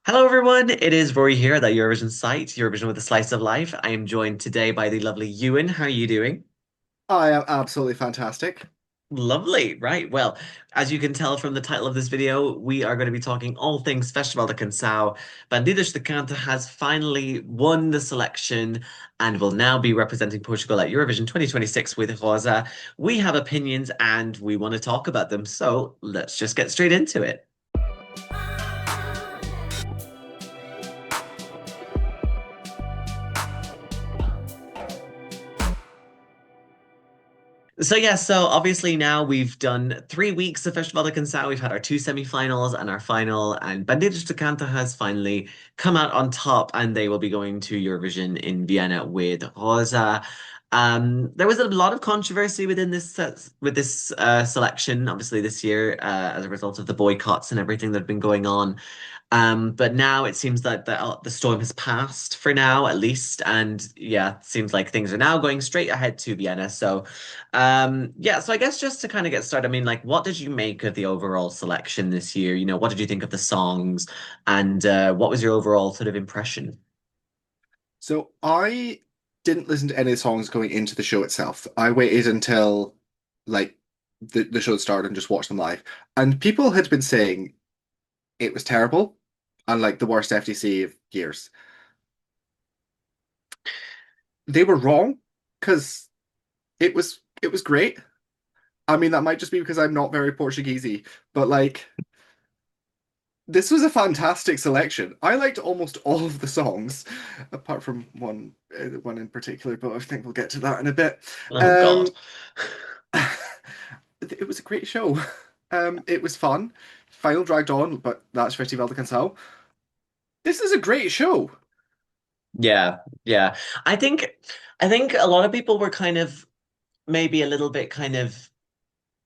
Hello, everyone. It is Rory here at the Eurovision site, Eurovision with a Slice of Life. I am joined today by the lovely Ewan. How are you doing? I am absolutely fantastic. Lovely, right? Well, as you can tell from the title of this video, we are going to be talking all things Festival de Canção. Bandidos de Cante has finally won the selection and will now be representing Portugal at Eurovision 2026 with Rosa. We have opinions and we want to talk about them, so let's just get straight into it. So obviously now we've done 3 weeks of Festival de Canção. We've had our two semi-finals and our final, and Bandidos de Canta has finally come out on top, and they will be going to Eurovision in Vienna with Rosa. There was a lot of controversy within this selection, obviously this year, as a result of the boycotts and everything that have been going on. But now it seems that the storm has passed for now, at least, and yeah, it seems like things are now going straight ahead to Vienna. So I guess just to kind of get started, I mean, like, what did you make of the overall selection this year? What did you think of the songs, and what was your overall sort of impression? So I didn't listen to any of the songs going into the show itself. I waited until like the show started and just watched them live. And people had been saying it was terrible and like the worst FTC of years. They were wrong because it was great. I mean, that might just be because I'm not very Portuguesey, but like this was a fantastic selection. I liked almost all of the songs, apart from one in particular, but I think we'll get to that in a bit. Oh God. Um, it was a great show. It was fun. Final dragged on, but that's Festival de Canção. This is a great show. Yeah, yeah. I think I think a lot of people were kind of maybe a little bit kind of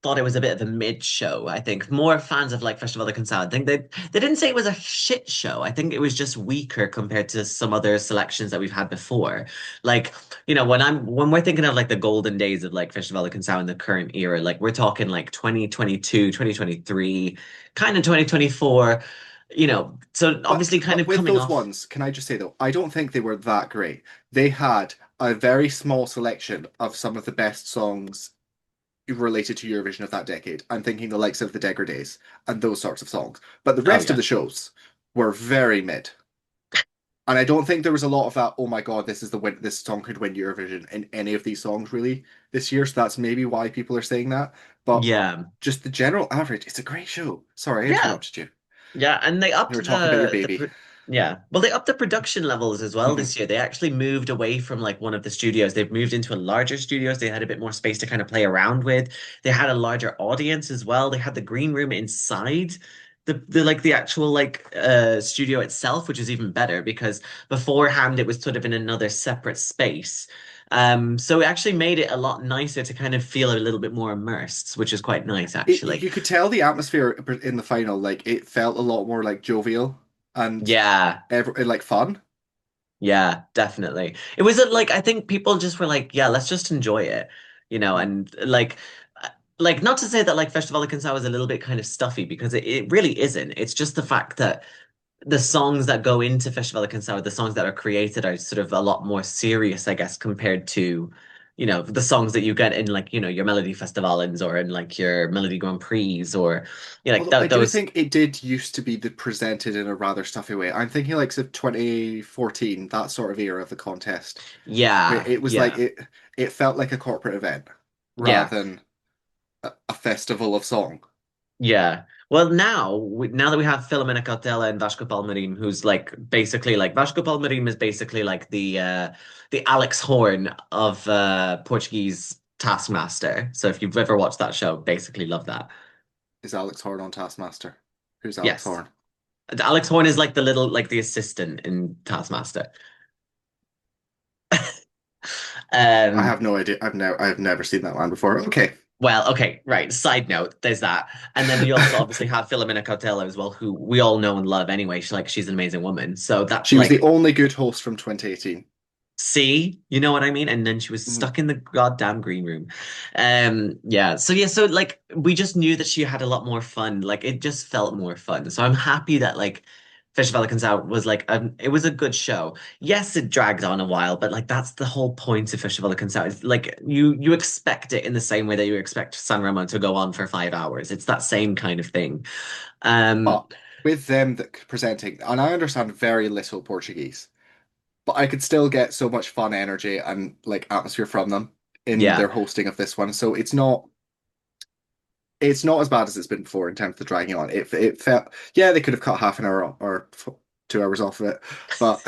thought it was a bit of a mid show. I think more fans of like Festival de Canção. I think they didn't say it was a shit show. I think it was just weaker compared to some other selections that we've had before. Like, when we're thinking of like the golden days of like Festival de Canção in the current era, like we're talking like 2022, 2023, kind of 2024, so But obviously kind but of with coming those off. ones, can I just say though, I don't think they were that great. They had a very small selection of some of the best songs related to Eurovision of that decade. I'm thinking the likes of the Degrades and those sorts of songs. But the Oh rest of yeah. the shows were very mid. And I don't think there was a lot of that, oh my God, this song could win Eurovision in any of these songs really this year. So that's maybe why people are saying that. But Yeah. just the general average, it's a great show. Sorry, I Yeah. interrupted you. Yeah, and they You upped were talking about your baby. they upped the production levels as well Mhm. this year. They actually moved away from like one of the studios. They've moved into a larger studios. They had a bit more space to kind of play around with. They had a larger audience as well. They had the green room inside the actual studio itself, which is even better because beforehand it was sort of in another separate space. So it actually made it a lot nicer to kind of feel a little bit more immersed, which is quite nice actually. You could tell the atmosphere in the final, like it felt a lot more like jovial and Yeah. like fun. Yeah, definitely. It was like I think people just were like, yeah, let's just enjoy it, Mhm. and like not to say that like Festival de Canção is a little bit kind of stuffy because it really isn't. It's just the fact that the songs that go into Festival de Canção, the songs that are created are sort of a lot more serious, I guess, compared to, the songs that you get in like, your Melody Festivals or in like your Melody Grand Prix or like Although I do those. think it did used to be presented in a rather stuffy way. I'm thinking like of 2014, that sort of era of the contest, where Yeah, it was like yeah. it felt like a corporate event rather Yeah. than a festival of song. Yeah. Well, now that we have Filomena Cautela and Vasco Palmerim, who's like basically like Vasco Palmerim is basically like the Alex Horn of Portuguese Taskmaster. So if you've ever watched that show, basically love that. Is Alex Horn on Taskmaster? Who's Alex Yes. Horn? Alex Horn is like the assistant in Taskmaster. I Um have no idea. I've never seen that man before. Okay. well, okay, right. Side note, there's that. And then you also obviously have Filomena Cautela as well, who we all know and love anyway. She's an amazing woman. So that's She was the like only good host from 2018. see, you know what I mean? And then she was Mhm. stuck in the goddamn green room. So like we just knew that she had a lot more fun. Like it just felt more fun. So I'm happy that like Festival de Canção was like it was a good show. Yes, it dragged on a while, but like that's the whole point of Festival de Canção. It's like you expect it in the same way that you expect San Remo to go on for 5 hours. It's that same kind of thing. Um, But with them that presenting, and I understand very little Portuguese, but I could still get so much fun energy and like atmosphere from them in their yeah. hosting of this one. So it's not as bad as it's been before in terms of the dragging on. It felt yeah, they could have cut half an hour or 2 hours off of it, but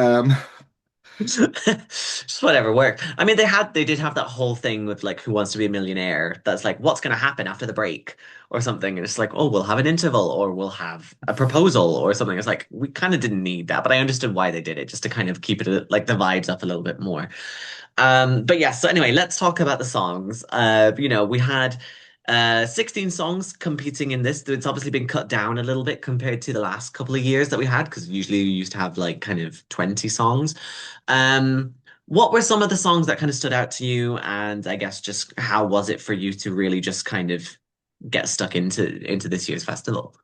Just whatever worked. I mean, they did have that whole thing with like Who Wants to Be a Millionaire that's like, what's going to happen after the break or something. And it's like, oh, we'll have an interval or we'll have a proposal or something. It's like, we kind of didn't need that, but I understood why they did it, just to kind of keep it like the vibes up a little bit more. But yeah, so anyway, let's talk about the songs. We had 16 songs competing in this. It's obviously been cut down a little bit compared to the last couple of years that we had, because usually we used to have like kind of 20 songs. What were some of the songs that kind of stood out to you? And I guess just how was it for you to really just kind of get stuck into this year's festival?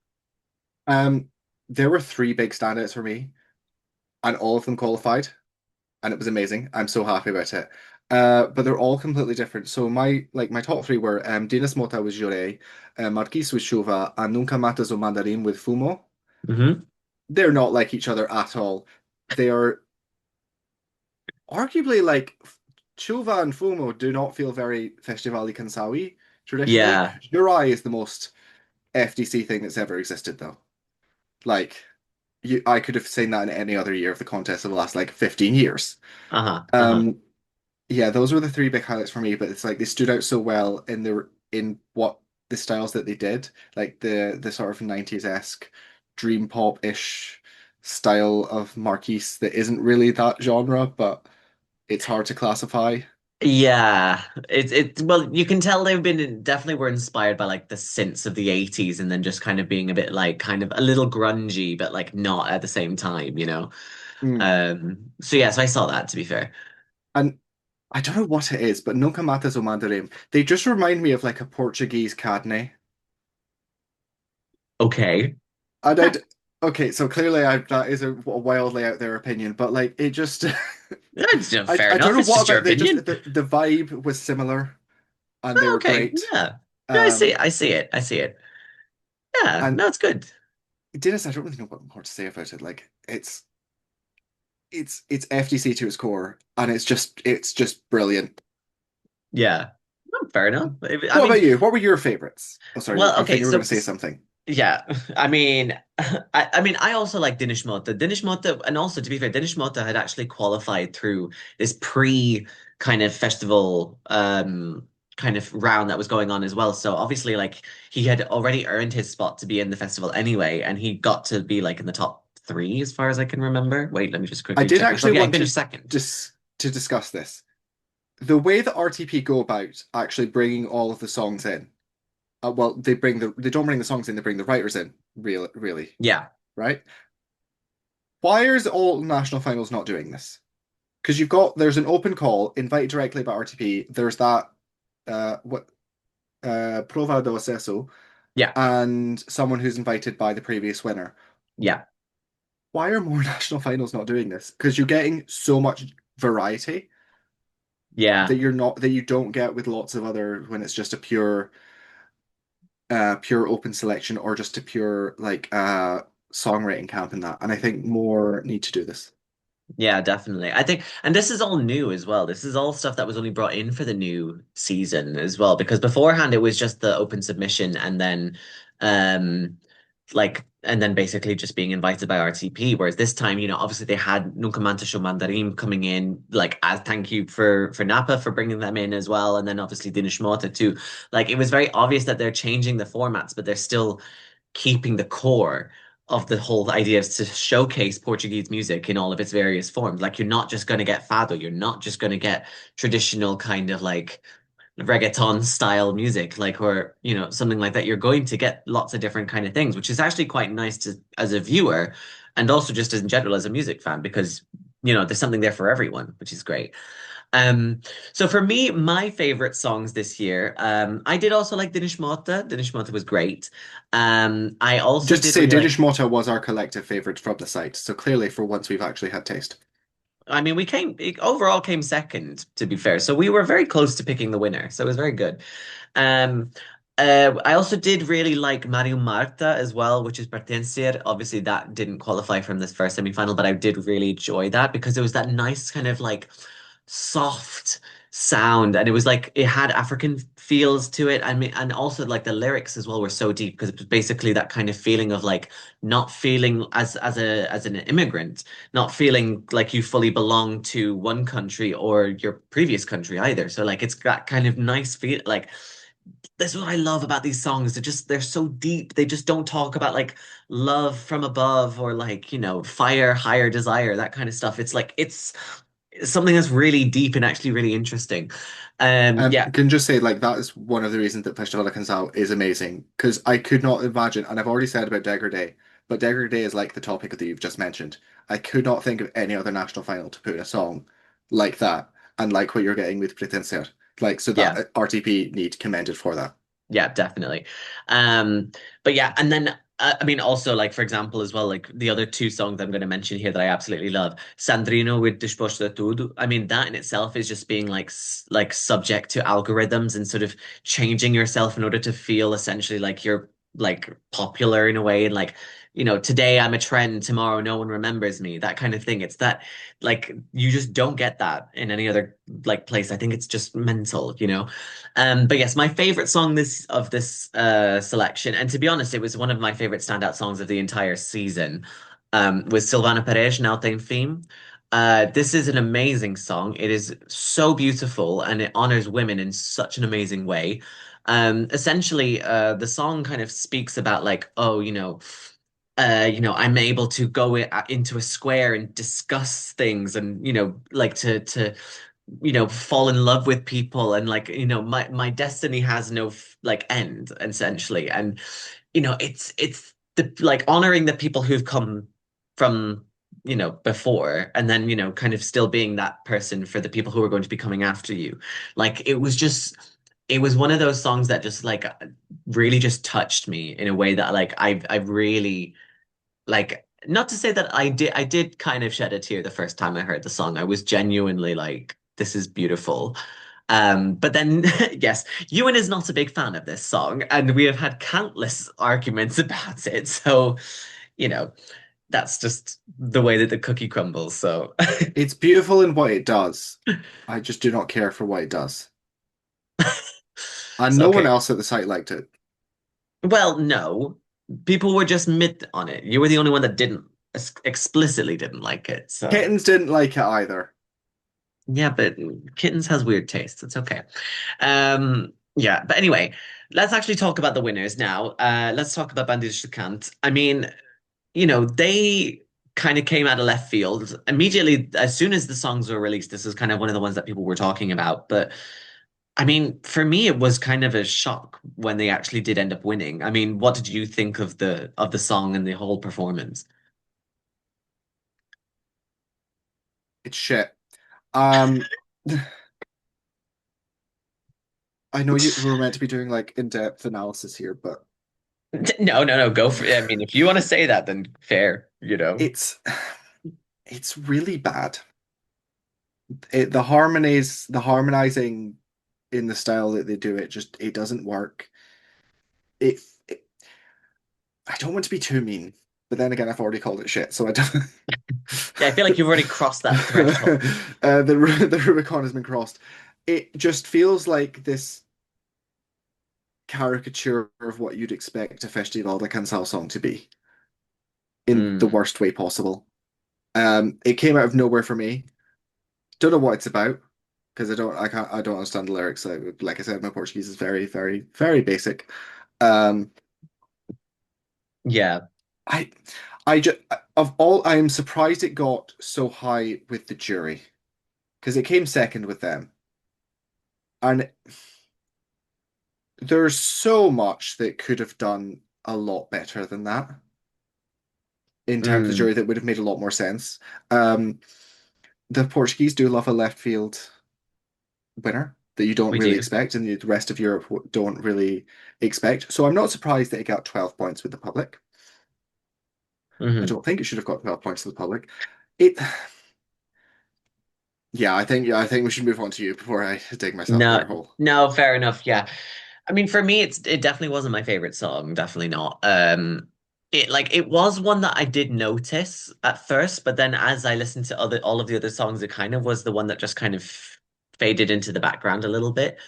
um, there were three big standouts for me, and all of them qualified, and it was amazing. I'm so happy about it. But they're all completely different. So my top three were Dinas Mota with Jurei, Marquise with Chuva, and Nunca Matas o Mandarim with Fumo. Hmm. They're not like each other at all. They are arguably like Chuva and Fumo do not feel very Festival di Cansaui traditionally. Yeah. Jurei is the most FDC thing that's ever existed, though. Like, I could have seen that in any other year of the contest of the last like 15 years. Uh-huh. Uh-huh. Um, yeah, those were the three big highlights for me, but it's like they stood out so well in what the styles that they did, like the sort of 90s-esque dream pop-ish style of Marquise that isn't really that genre, but it's hard to classify. Yeah, well, you can tell they've been definitely were inspired by like the synths of the 80s and then just kind of being a bit like kind of a little grungy, but like not at the same time, you know? Mm. So yeah, so I saw that to be fair. And I don't know what it is, but Nunca Matas o Mandarim, they just remind me of like a Portuguese cadne. Okay. And okay, so clearly that is a wildly out there opinion, but like it just That's fair I don't enough. know It's what just your about they just opinion. the vibe was similar and they were Okay, great. yeah. Yeah, I see Um I see it. I see it. Yeah, and no, it's good. Dennis, I don't really know what more to say about it. Like it's FTC to its core and it's just brilliant. Yeah. No, fair enough. I What mean, about you? What were your favorites? Oh sorry, well, I think okay, you were going so to say something. yeah, I mean, I mean, I also like Dinesh Mota. Dinesh Mota, and also to be fair, Dinesh Mota had actually qualified through this pre kind of festival kind of round that was going on as well. So obviously, like he had already earned his spot to be in the festival anyway, and he got to be like in the top three as far as I can remember. Wait, let me just I quickly did check actually myself. Yeah, he want finished second. to discuss this. The way that RTP go about actually bringing all of the songs in. Well, they don't bring the songs in, they bring the writers in, really, Yeah, right? Why is all national finals not doing this? Because there's an open call invited directly by RTP. There's that what prova do acesso yeah, and someone who's invited by the previous winner. yeah, Why are more national finals not doing this? Because you're getting so much variety yeah. that you don't get with lots of other when it's just a pure open selection or just a pure like songwriting camp in that. And I think more need to do this. Yeah, definitely. I think, and this is all new as well. This is all stuff that was only brought in for the new season as well, because beforehand it was just the open submission and then, and then basically just being invited by RTP. Whereas this time, obviously they had Nunca Manta Show Mandarim coming in, like as thank you for Napa for bringing them in as well, and then obviously Dinesh Mota too. Like it was very obvious that they're changing the formats, but they're still keeping the core of the whole idea is to showcase Portuguese music in all of its various forms. Like you're not just going to get fado, you're not just going to get traditional kind of like reggaeton style music, like or something like that. You're going to get lots of different kind of things, which is actually quite nice to as a viewer, and also just in general as a music fan because there's something there for everyone, which is great. Um, so for me, my favorite songs this year, I did also like Dinish Mota. Dinish Mota was great. I also Just to did say, really like. Danish Mota was our collective favorite from the site, so clearly for once we've actually had taste. I mean, we came it overall came second, to be fair. So we were very close to picking the winner. So it was very good. Um, I also did really like Mario Marta as well, which is Pertencer. Obviously, that didn't qualify from this first semi-final, but I did really enjoy that because it was that nice kind of like soft sound, and it was like it had African feels to it. I mean, and also like the lyrics as well were so deep because it was basically that kind of feeling of like not feeling as an immigrant, not feeling like you fully belong to one country or your previous country either. So like it's got kind of nice feel like that's what I love about these songs. They're so deep. They just don't talk about like love from above or like, fire, higher desire, that kind of stuff. It's like it's something that's really deep and actually really interesting. Yeah, Can just say like that is one of the reasons that Festival de Canção is amazing because I could not imagine, and I've already said about Degradé, but Degradé is like the topic that you've just mentioned. I could not think of any other national final to put in a song like that and like what you're getting with Pretenser. Like so that yeah. RTP need commended for that. Yeah, definitely. But yeah, and then I mean, also like for example, as well, like the other two songs I'm going to mention here that I absolutely love, Sandrino with Disposto a Tudo. I mean, that in itself is just being like like subject to algorithms and sort of changing yourself in order to feel essentially like you're like popular in a way, and like today I'm a trend, tomorrow no one remembers me, that kind of thing. It's that like you just don't get that in any other like place. I think it's just mental. But yes, my favorite song this selection, and to be honest, it was one of my favorite standout songs of the entire season, was Silvana Perez, Now Tem Fim. This is an amazing song. It is so beautiful and it honors women in such an amazing way. Essentially, the song kind of speaks about like, oh, I'm able to go into a square and discuss things and, like to fall in love with people and like my destiny has no like end essentially, and it's the like honoring the people who've come from before, and then kind of still being that person for the people who are going to be coming after you. Like it was one of those songs that just like really just touched me in a way that like I really like, not to say that I did kind of shed a tear the first time I heard the song. I was genuinely like, this is beautiful. But then yes, Ewan is not a big fan of this song, and we have had countless arguments about it. So, you know, that's just the way that the cookie crumbles. So It's beautiful in what it does. I just do not care for what it does. And so no one okay. else at the site liked it. Well, no. People were just mid on it. You were the only one that didn't explicitly didn't like it. So Kittens didn't like it either. yeah, but Kittens has weird tastes. It's okay. Yeah, but anyway, let's actually talk about the winners now. Let's talk about Bandidos Cante. I mean, they kind of came out of left field immediately as soon as the songs were released. This is kind of one of the ones that people were talking about. But I mean, for me, it was kind of a shock when they actually did end up winning. I mean, what did you think of the song and the whole performance? It's shit. Um, I know you were meant to be doing like in-depth analysis here, but No, no, no, go for it. I mean, if you want to say that, then fair. it's it's really bad. The harmonies, the harmonizing in the style that they do it, just it doesn't work. It I don't want to be too mean, but then again, I've already called it shit, so I don't. Yeah, I feel like you've already crossed that threshold. The Rubicon has been crossed. It just feels like this caricature of what you'd expect a Festival de Canção song to be in the Mm. worst way possible. It came out of nowhere for me. Don't know what it's about because I don't understand the lyrics. Like I said, my Portuguese is very, very, very basic. Um, Yeah. I, I just of all, I am surprised it got so high with the jury because it came second with them, and there's so much that could have done a lot better than that in terms of the Mm. jury that would have made a lot more sense. Um, the Portuguese do love a left field. winner that you don't We really do. expect, and the rest of Europe don't really expect. So I'm not surprised that it got 12 points with the public. I Hmm. don't think it should have got 12 points with the public. It, yeah, I think we should move on to you before I dig myself another No, hole. no, fair enough. Yeah. I mean, for me, it definitely wasn't my favorite song. Definitely not. It was one that I did notice at first, but then as I listened to other all of the other songs, it kind of was the one that just kind of faded into the background a little bit.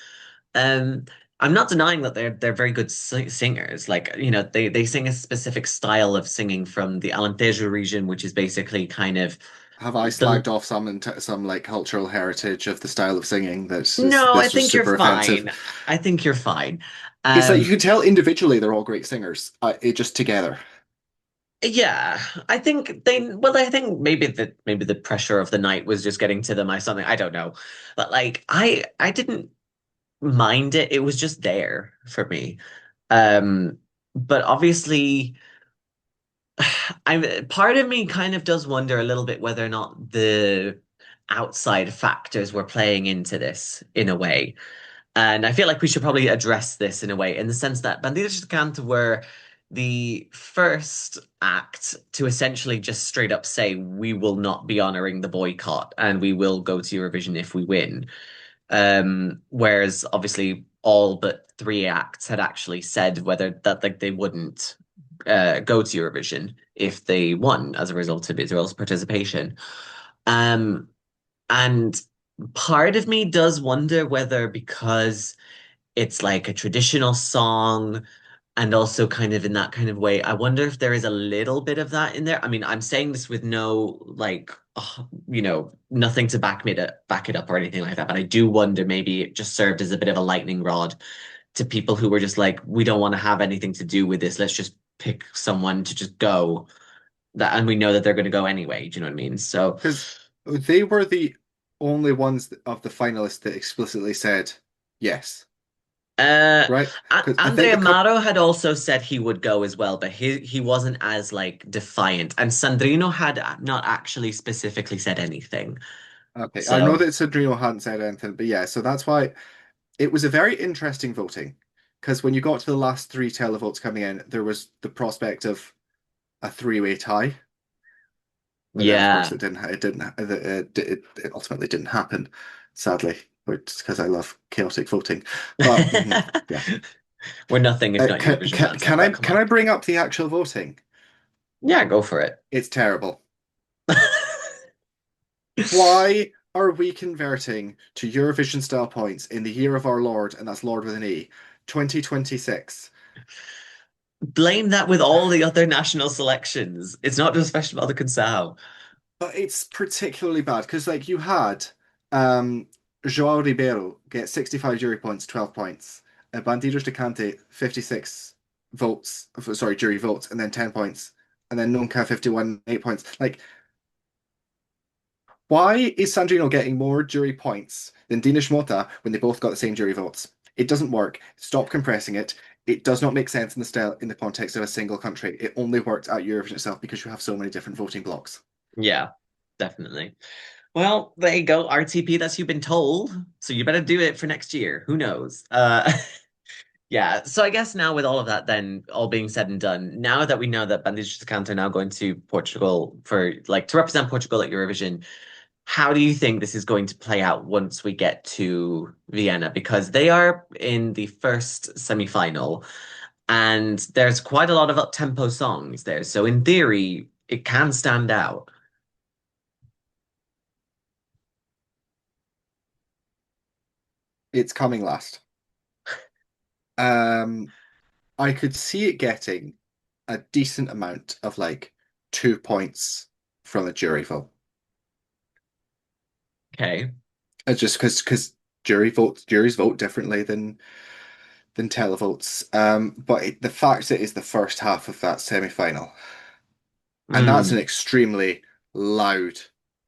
Um, I'm not denying that they're very good singers. Like, they sing a specific style of singing from the Alentejo region, which is basically kind of Have I the slagged off some like cultural heritage of the style of singing No, I this was think you're super offensive? fine. I think you're fine. It's like you Um, can tell individually they're all great singers. It just together. yeah, I think maybe the pressure of the night was just getting to them or something. I don't know. But like I didn't mind it. It was just there for me. Um, but obviously I part of me kind of does wonder a little bit whether or not the outside factors were playing into this in a way. And I feel like we should probably address this in a way, in the sense that Bandidos de Cante were the first act to essentially just straight up say, we will not be honoring the boycott and we will go to Eurovision if we win. Whereas obviously all but three acts had actually said whether that like they wouldn't go to Eurovision if they won as a result of Israel's participation. Um, and part of me does wonder whether because it's like a traditional song and also kind of in that kind of way, I wonder if there is a little bit of that in there. I mean, I'm saying this with no like nothing to back it up or anything like that, but I do wonder maybe it just served as a bit of a lightning rod to people who were just like, we don't want to have anything to do with this. Let's just pick someone to just go that and we know that they're going to go anyway. Do you know what I mean? So Because they were the only ones of the finalists that explicitly said yes, Uh, right? Because I think Andre a couple. Amaro had also said he would go as well, but he wasn't as like defiant. And Sandrino had not actually specifically said anything. Okay, I know So that Sandrino hadn't said anything, but yeah, so that's why it was a very interesting voting. Because when you got to the last three televotes coming in, there was the prospect of a three-way tie, but then of course yeah, it ultimately didn't happen, sadly, which because I love chaotic voting. But yeah, we're nothing if not Eurovision fans. Come can on. I bring up the actual voting? Yeah, go for it. It's terrible. Why are we converting to Eurovision style points in the year of our Lord, and that's Lord with an E, 2026? Blame that with all the other national selections. It's not just Festival de Canção. But it's particularly bad because like you had um João Ribeiro get 65 jury points, 12 points. Bandidos de Cante, 56 votes, sorry, jury votes, and then 10 points. And then Nunca 51, 8 points. Like, why is Sandrino getting more jury points than Dinesh Mota when they both got the same jury votes? It doesn't work. Stop compressing it. It does not make sense in the style in the context of a single country. It only works at Eurovision itself because you have so many different voting blocks. Yeah, definitely. Well, there you go, RTP, that's you've been told. So you better do it for next year. Who knows? Yeah, so I guess now with all of that then all being said and done, now that we know that Bandidos de Cante are now going to Portugal for like to represent Portugal at Eurovision, how do you think this is going to play out once we get to Vienna? Because they are in the first semi-final and there's quite a lot of up-tempo songs there. So in theory, it can stand out. It's coming last. Um, I could see it getting a decent amount of like 2 points from a jury vote. Okay. Just because juries vote differently than televotes. But the fact it is the first half of that semi-final, and that's an Mm. extremely loud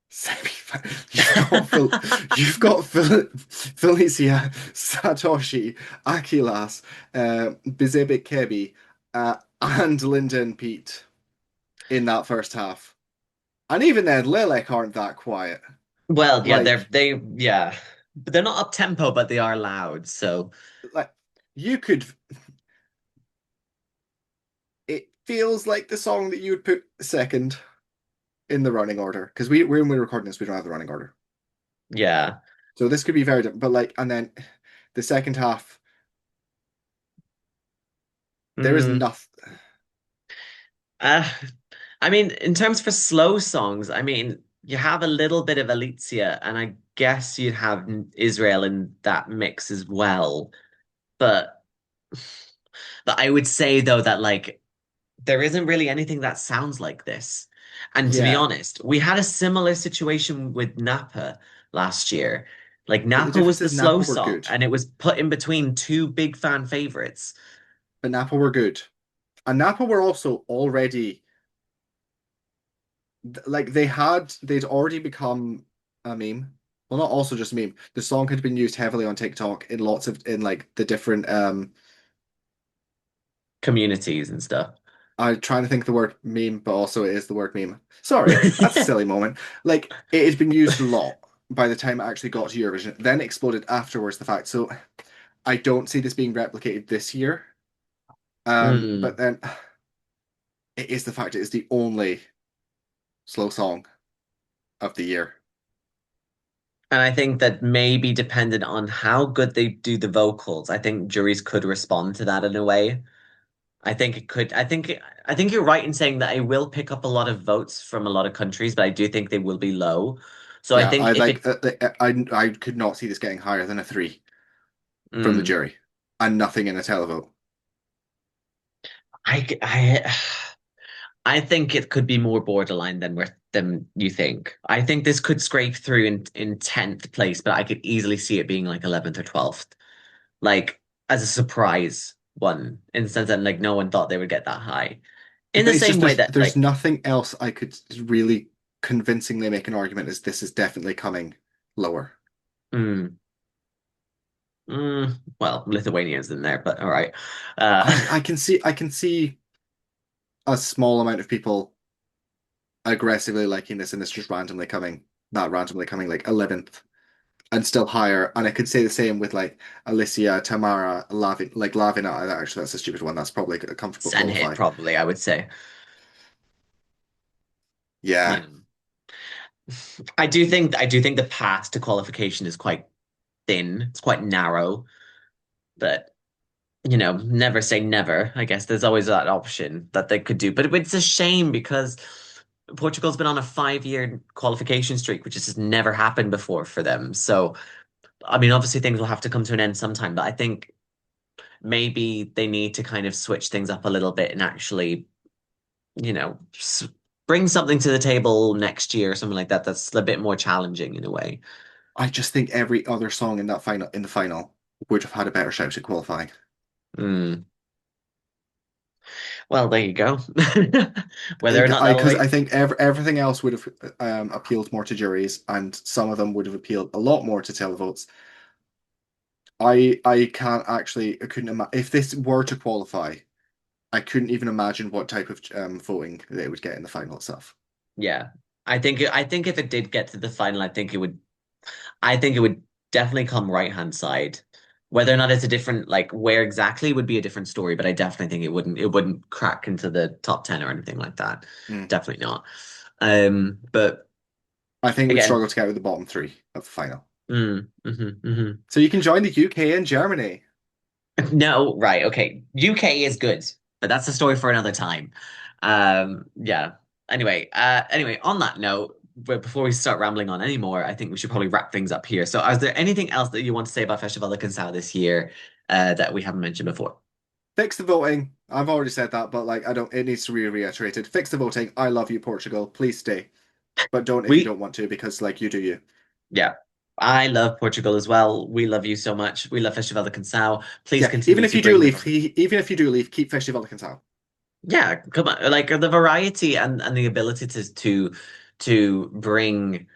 semi-final. You've got Felicia, Satoshi, Akilas, Bizebek Kebi, and Linda and Pete in that first half. And even then, Lilek aren't that quiet. Well, yeah, Like, yeah. but they're not up tempo, but they are loud. So Like you could, it feels like the song that you would put second in the running order because when we're recording this, we don't have the running order. yeah. So this could be very different. But like, and then the second half, there is Mm. nothing. Uh, I mean, in terms for slow songs, I mean, you have a little bit of Alicia, and I guess you'd have Israel in that mix as well. But but I would say though that like there isn't really anything that sounds like this. And to be Yeah, honest, we had a similar situation with Napa last year. Like but the Napa was difference the is slow Napa were song, good, and it was put in between two big fan favorites. but Napa were good, and Napa were also already like they'd already become a meme. Well, not also just a meme. The song had been used heavily on TikTok in lots of in like the different Communities and stuff. I'm trying to think of the word meme, but also it is the word meme. Sorry, that's a silly moment. Like it has been used a lot by the time it actually got to Eurovision, then exploded afterwards the fact. So I don't see this being replicated this year. But Mm. then it is the fact it is the only slow song of the year. And I think that maybe dependent on how good they do the vocals, I think juries could respond to that in a way. I think it could. I think you're right in saying that I will pick up a lot of votes from a lot of countries, but I do think they will be low. So I Yeah, think I if like it, I could not see this getting higher than a three from the mm, jury and nothing in a televote. I I think it could be more borderline than you think. I think this could scrape through in 10th place, but I could easily see it being like 11th or 12th, like as a surprise one, in the sense that like no one thought they would get that high. In But the it's same just way that there's like, nothing else I could really convincingly make an argument as this is definitely coming lower. mm, well, Lithuania's in there, but all right. Uh, I can see a small amount of people aggressively liking this and it's just randomly coming, not randomly coming like 11th and still higher. And I could say the same with like Alicia, Tamara, Lavina. Actually, that's a stupid one. That's probably a comfortable and hit qualify. probably, I would say. Yeah, Yeah. I do think the path to qualification is quite thin. It's quite narrow, but never say never. I guess there's always that option that they could do. But it's a shame because Portugal's been on a 5-year qualification streak, which has just never happened before for them. So, I mean, obviously things will have to come to an end sometime, but I think maybe they need to kind of switch things up a little bit and actually, you know, bring something to the table next year or something like that that's a bit more challenging in a way. I just think every other song in the final would have had a better shout at qualifying. Mm. Well, there you go. Whether or not that'll Because rate. I think everything else would have appealed more to juries, and some of them would have appealed a lot more to televotes. I can't actually I couldn't imagine if this were to qualify. I couldn't even imagine what type of voting they would get in the final itself. Yeah. I think if it did get to the final, I think it would definitely come right hand side. Whether or not it's a different like where exactly would be a different story, but I definitely think it wouldn't crack into the top 10 or anything like that. Mm. Definitely not. But I think we'd again, struggle to get out of the bottom three of the final. hmm. So you can join the UK and Germany. No, right, okay. UK is good, but that's a story for another time. Yeah. Anyway, on that note, but before we start rambling on anymore, I think we should probably wrap things up here. So, is there anything else that you want to say about Festival de Canção this year, that we haven't mentioned before? Fix the voting. I've already said that, but like I don't. It needs to be reiterated. Fix the voting. I love you, Portugal. Please stay, but don't if you We, don't want to, because like you do you. yeah, I love Portugal as well. We love you so much. We love Festival de Canção. Please Yeah, continue to bring the even if you do leave, keep Festival de Canção. yeah, come on, like the variety and the ability to bring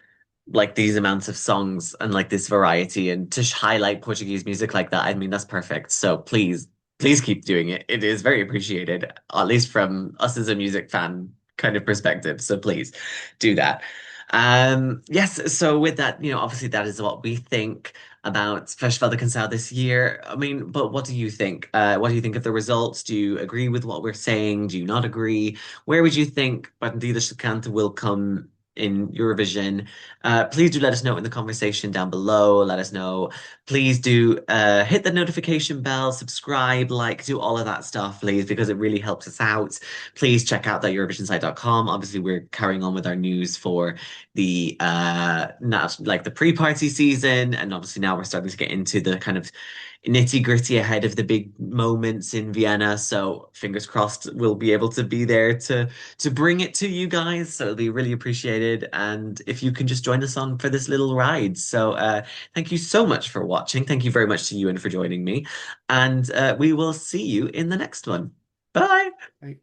like these amounts of songs and like this variety and to highlight Portuguese music like that. I mean, that's perfect. So please keep doing it. It is very appreciated, at least from us as a music fan kind of perspective. So please do that. Yes, so with that, obviously that is what we think about Festival de Canção this year. I mean, but what do you think? What do you think of the results? Do you agree with what we're saying? Do you not agree? Where would you think Bandidos de Cante will come in Eurovision? Please do let us know in the conversation down below. Let us know. Please do hit the notification bell, subscribe, like, do all of that stuff, please, because it really helps us out. Please check out that EurovisionSite.com. Obviously, we're carrying on with our news for the not like the pre-party season, and obviously now we're starting to get into the kind of nitty-gritty ahead of the big moments in Vienna. So fingers crossed we'll be able to be there to bring it to you guys. So it'll be really appreciated. And if you can just join us on for this little ride. So thank you so much for watching. Thank you very much to you and for joining me. And we will see you in the next one. Bye. Like,